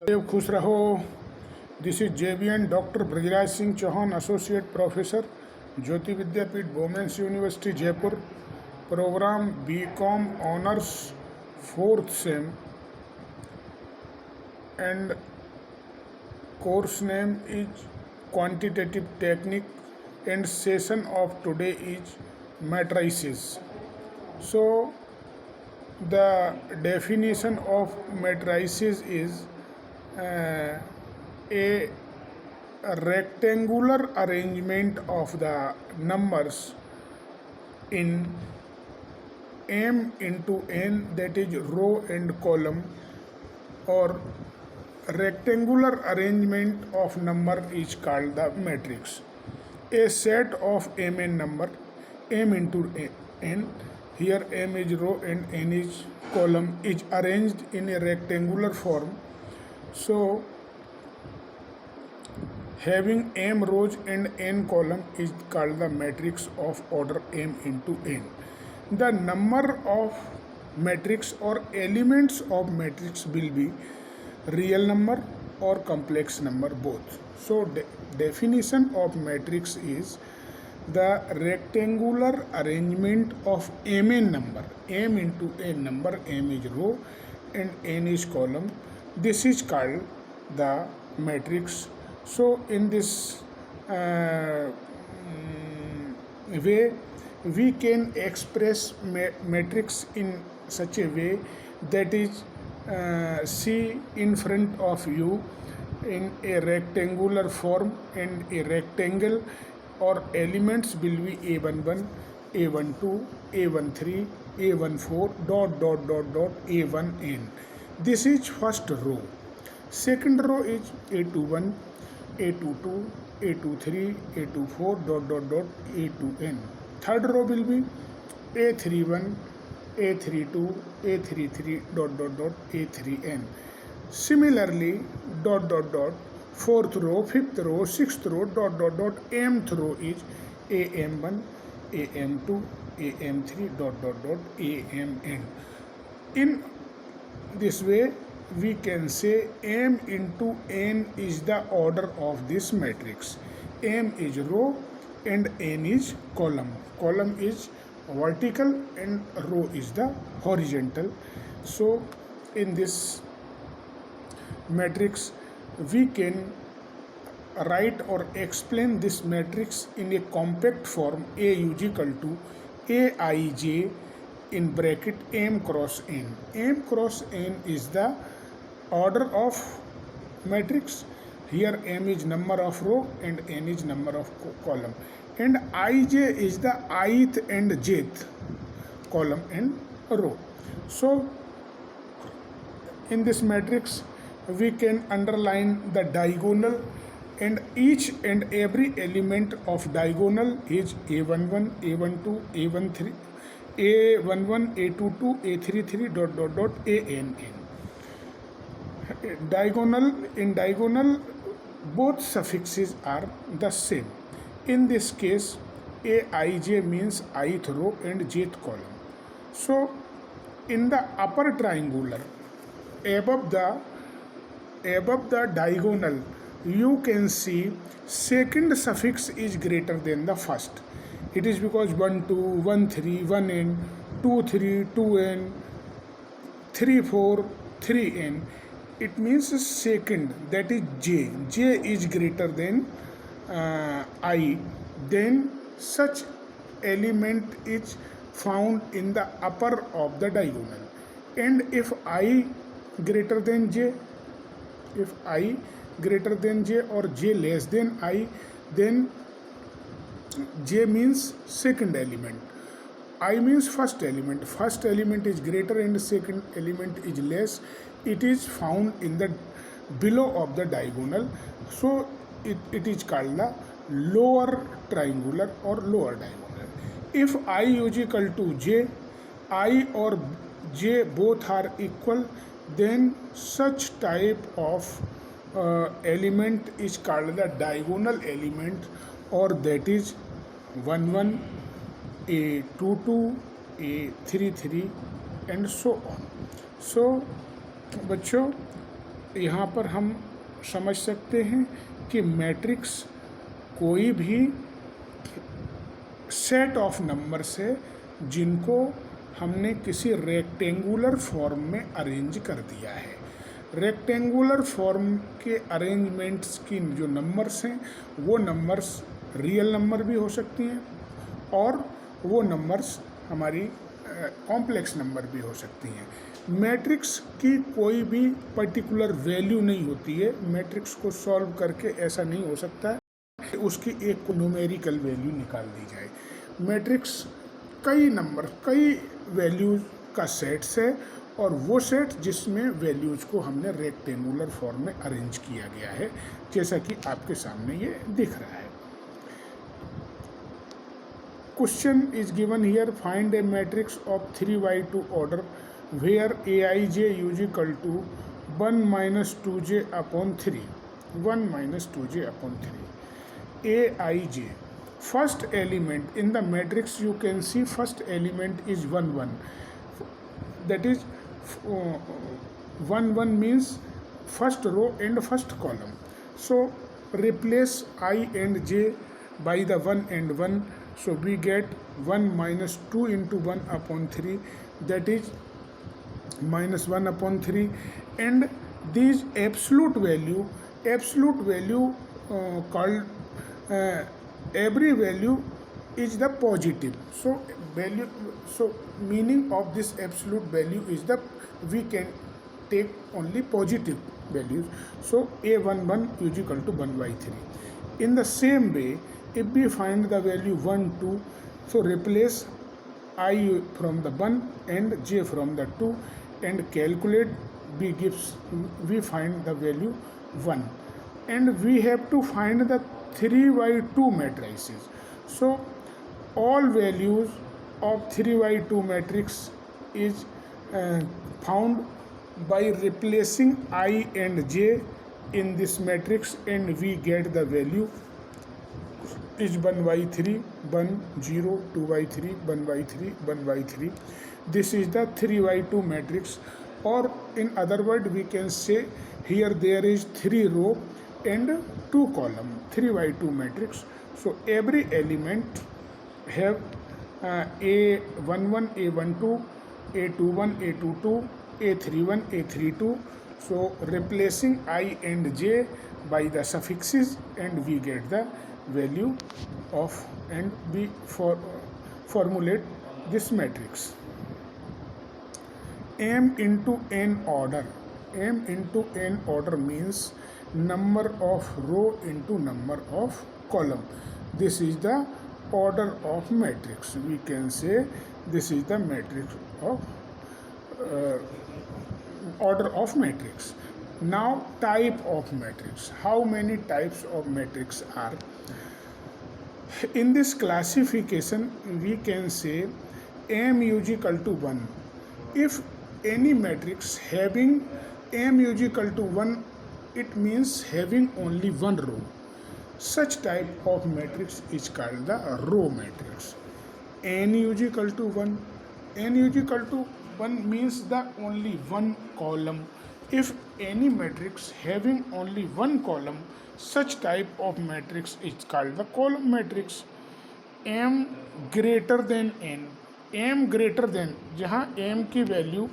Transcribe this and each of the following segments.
देव खुश रहो. This is JVN doctor Brajraj Singh Chauhan, associate professor, Jyoti Vidyapeeth, women's university Jaipur. Programme BCom honours, fourth sem, and course name is quantitative technique, and session of today is matrices. So the definition of matrices is a rectangular arrangement of the numbers in m into n, that is row and column, or rectangular arrangement of number is called the matrix. A set of mn number, m into n, here m is row and n is column, is arranged in a rectangular form. So having m rows and n column is called the matrix of order m into n. The number of matrix or elements of matrix will be real number or complex number, both. So definition of matrix is the rectangular arrangement of mn number, m into n number, m is row and n is column. This is called the matrix. So in this way we can express matrix in such a way that is see in front of you in a rectangular form, and a rectangle or elements will be a11, a12, a13, a14, dot dot dot dot a1n. This is first row. Second row is a21, a22, a23, a24, dot dot dot a2n. Third row will be a31, a32, a33, dot dot dot a3n. Similarly, dot dot dot, fourth row, fifth row, sixth row, dot dot dot, mth row is am1, am2, am3, dot dot dot amn. In this way we can say m into n is the order of this matrix. M is row and n is column. Column is vertical and row is the horizontal. So in this matrix we can write or explain this matrix in a compact form. A is equal to aij in bracket m cross n. M cross n is the order of matrix. Here m is number of row and n is number of column, and ij is the ith and jth column and row. So in this matrix we can underline the diagonal, and each and every element of diagonal is a11, a12, a13, a11, a22, a33, dot dot dot ann. Diagonal, in diagonal both suffixes are the same. In this case aij means ith row and jth column. So in the upper triangular, above the diagonal, you can see second suffix is greater than the first. It is because 1 2, 1 3, 1 n, 2 3, 2 n, 3 4, 3 n. It means second, that is j. J is greater than I. Then such element is found in the upper of the diagonal. And if I greater than j, if I greater than j or j less than I, then j means second element, I means first element. First element is greater and second element is less. It is found in the below of the diagonal. So it is called the lower triangular or lower diagonal. If I is equal to j, I or j both are equal, then such type of element is called the diagonal element, or that is 1 1, a22, a33 and so on. So बच्चों यहाँ पर हम समझ सकते हैं कि matrix कोई भी सेट ऑफ नंबर्स है जिनको हमने किसी रेक्टेंगुलर फॉर्म में अरेंज कर दिया है। रेक्टेंगुलर फॉर्म के अरेंजमेंट्स की जो नंबर्स हैं वो नंबर्स रियल नंबर भी हो सकती हैं और वो नंबर्स हमारी कॉम्प्लेक्स नंबर भी हो सकती हैं। मैट्रिक्स की कोई भी पर्टिकुलर वैल्यू नहीं होती है। मैट्रिक्स को सॉल्व करके ऐसा नहीं हो सकता है कि उसकी एक न्यूमेरिकल वैल्यू निकाल दी जाए। मैट्रिक्स कई नंबर, कई वैल्यूज का सेट्स है और वो सेट जिसमें वैल्यूज को हमने रेक्टेंगुलर फॉर्म में अरेंज किया गया है, जैसा कि आपके सामने ये दिख रहा है। Question is given here. Find a matrix of 3 by 2 order where aij is equal to 1 minus 2j upon 3. 1 minus 2j upon 3. aij. First element in the matrix, you can see first element is 1 1. That is 1 1 means first row and first column. So replace I and j by the 1 and 1. So we get 1 minus 2 into 1 upon 3, that is minus 1 upon 3, and this absolute value called every value is the positive. So meaning of this absolute value is the we can take only positive values. So a11 is equal to 1 by 3. In the same way, if we find the value 1 2, so replace I from the 1 and j from the 2 and calculate. We find the value 1, and we have to find the 3 by 2 matrices. So all values of 3 by 2 matrix is found by replacing I and j in this matrix, and we get the value is 1 by 3, 1 0, 2 by 3, 1 by 3, 1 by 3. This is the 3 by 2 matrix, or in other words we can say here there is 3 row and 2 column, 3 by 2 matrix. So every element have a11 a12 a21 a22 a31 a32. So replacing I and j by the suffixes, and we get the value of, and we formulate this matrix. M into n order. M into n order means number of row into number of column. This is the order of matrix. We can say this is the matrix of order of matrix. Now type of matrix. How many types of matrix are? In this classification we can say M is equal to 1. If any matrix having M is equal to 1, it means having only one row. Such type of matrix is called the row matrix. N is equal to 1. N is equal to 1 means the only one column. If any matrix having only one column, such type of matrix is called the column matrix. M greater than n. M greater than, जहाँ m की value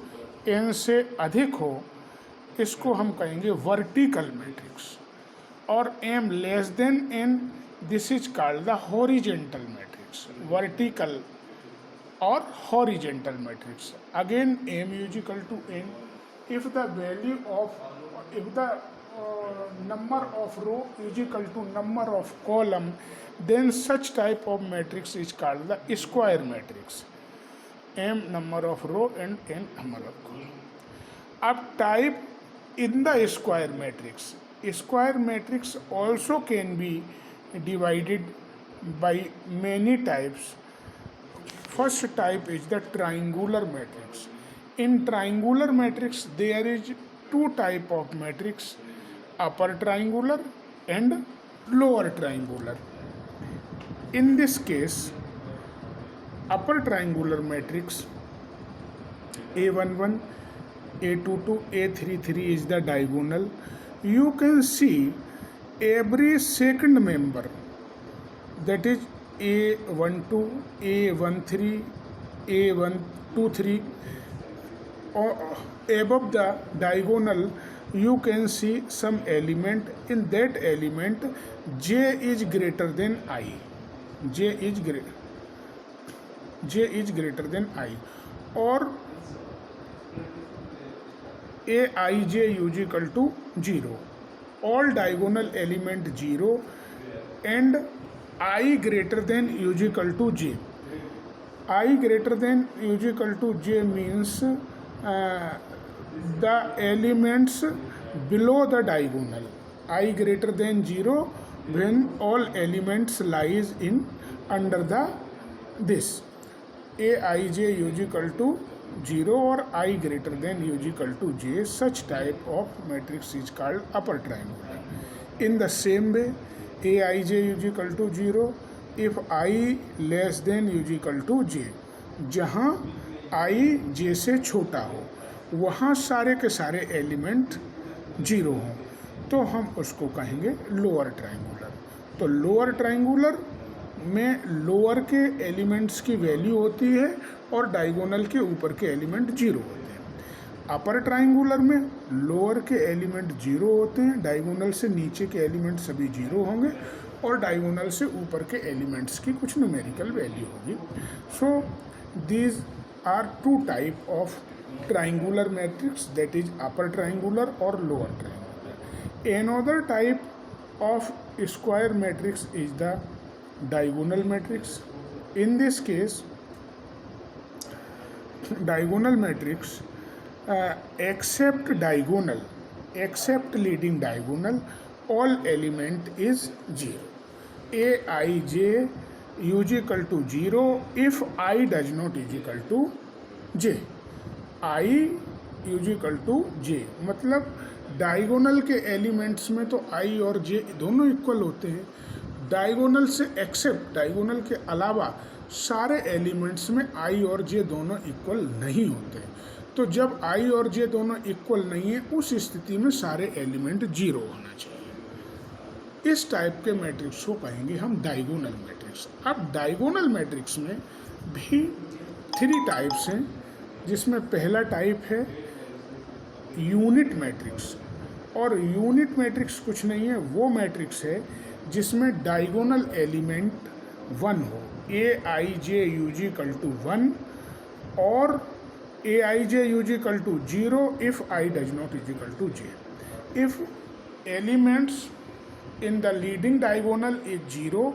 n से अधिक हो, इसको हम कहेंगे vertical matrix. और m less than n, this is called the horizontal matrix. Vertical और horizontal matrix. Again m is equal to n. If the value of, if the number of row is equal to number of column, then such type of matrix is called the square matrix. M number of row and n number of column. अब type in the square matrix. Square matrix also can be divided by many types. First type is the triangular matrix. In triangular matrix there is two type of matrix, upper triangular and lower triangular. In this case, upper triangular matrix A11 A22, A33 is the diagonal. You can see every second member, that is A12, A13, A123, above the diagonal you can see some element. In that element j is greater than I. j is greater than I, or aij is equal to 0. All diagonal element 0 and I greater than is equal to j. I greater than is equal to j means the elements below the diagonal. I greater than 0 when all elements lies in under the this. Aij is equal to 0 or I greater than is equal to j. Such type of matrix is called upper triangular. In the same way, aij is equal to 0 if I less than is equal to j. जहाँ I j से छोटा हो वहाँ सारे के सारे element 0 हों तो हम उसको कहेंगे लोअर ट्रायंगुलर. तो लोअर ट्रायंगुलर में लोअर के एलिमेंट्स की वैल्यू होती है और डायगोनल के ऊपर के एलिमेंट 0 होते हैं. अपर ट्रायंगुलर में लोअर के एलिमेंट 0 होते हैं, डायगोनल से नीचे के एलिमेंट सभी 0 होंगे और डायगोनल से ऊपर के एलिमेंट्स की कुछ न्यूमेरिकल वैल्यू होगी. So these are two type of triangular matrix, that is upper triangular or lower triangular. Another type of square matrix is the diagonal matrix. In this case, diagonal matrix except leading diagonal, all element is 0. Aij is equal to 0 if I does not is equal to j. I is equal to J, मतलब diagonal के elements में तो I और J दोनों equal होते हैं. Diagonal से accept diagonal के अलावा सारे एलिमेंट्स में I और J दोनों इक्वल नहीं होते. तो जब I और J दोनों इक्वल नहीं है उस स्थिति में सारे एलिमेंट 0 होना चाहिए. इस टाइप के मैट्रिक्स को कहेंगे हम डायगोनल मैट्रिक्स. अब डायगोनल मैट्रिक्स में भी 3 टाइप्स हैं, जिसमें पहला टाइप है यूनिट मैट्रिक्स. और यूनिट मैट्रिक्स कुछ नहीं है, वो मैट्रिक्स है जिसमें डायगोनल एलिमेंट 1 हो. aij is equal to 1 और aij is equal to 0 if I does not is equal to j. If elements in the leading diagonal is 0,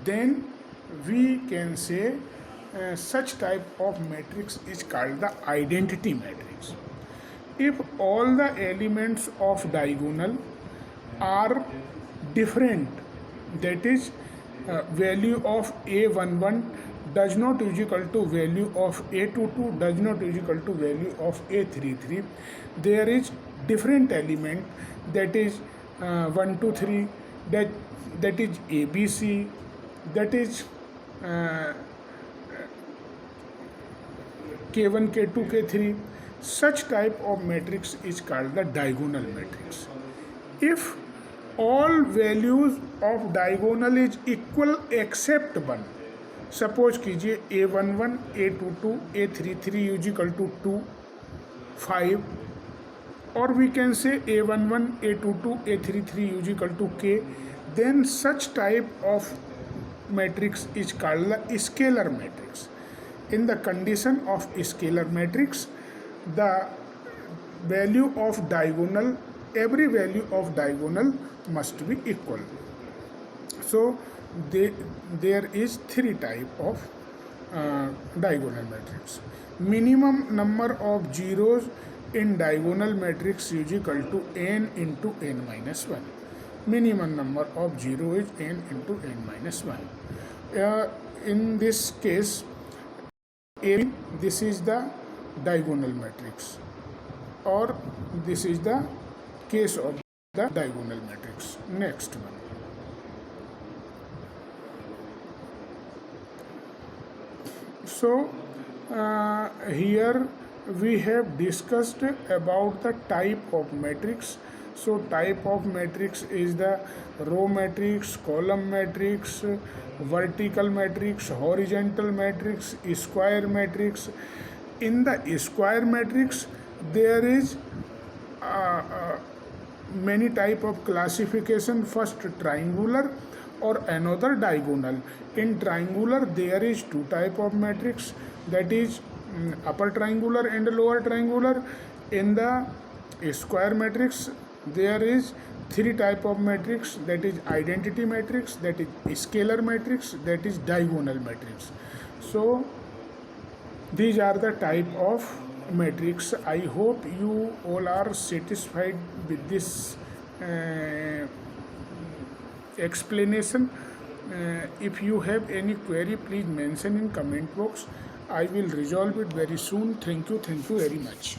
then we can say such type of matrix is called the identity matrix. If all the elements of diagonal are different, that is value of a11 does not is equal to value of a22 does not is equal to value of a33, there is different element, that is 1 2 3, that is abc, that is K1, K2, K3, such type of matrix is called the diagonal matrix. If all values of diagonal is equal except 1, suppose कीजिए a11, a22, a33 is equal to 2, 5, or we can say a11, a22, a33 is equal to k, then such type of matrix is called the scalar matrix. In the condition of scalar matrix, the value of diagonal, every value of diagonal must be equal. So there is 3 type of diagonal matrix. Minimum number of zeros in diagonal matrix is equal to n into n minus 1. Minimum number of 0 is n into n minus 1. In this case, this is the diagonal matrix, or this is the case of the diagonal matrix. Next one. So here we have discussed about the type of matrix. So type of matrix is the row matrix, column matrix, vertical matrix, horizontal matrix, square matrix. In the square matrix there is many type of classification. First triangular or another diagonal. In triangular there is two type of matrix, that is upper triangular and lower triangular. In the square matrix there is three type of matrix, that is identity matrix, that is scalar matrix, that is diagonal matrix. So these are the type of matrix. I hope you all are satisfied with this explanation. If you have any query, please mention in comment box. I will resolve it very soon. Thank you very much.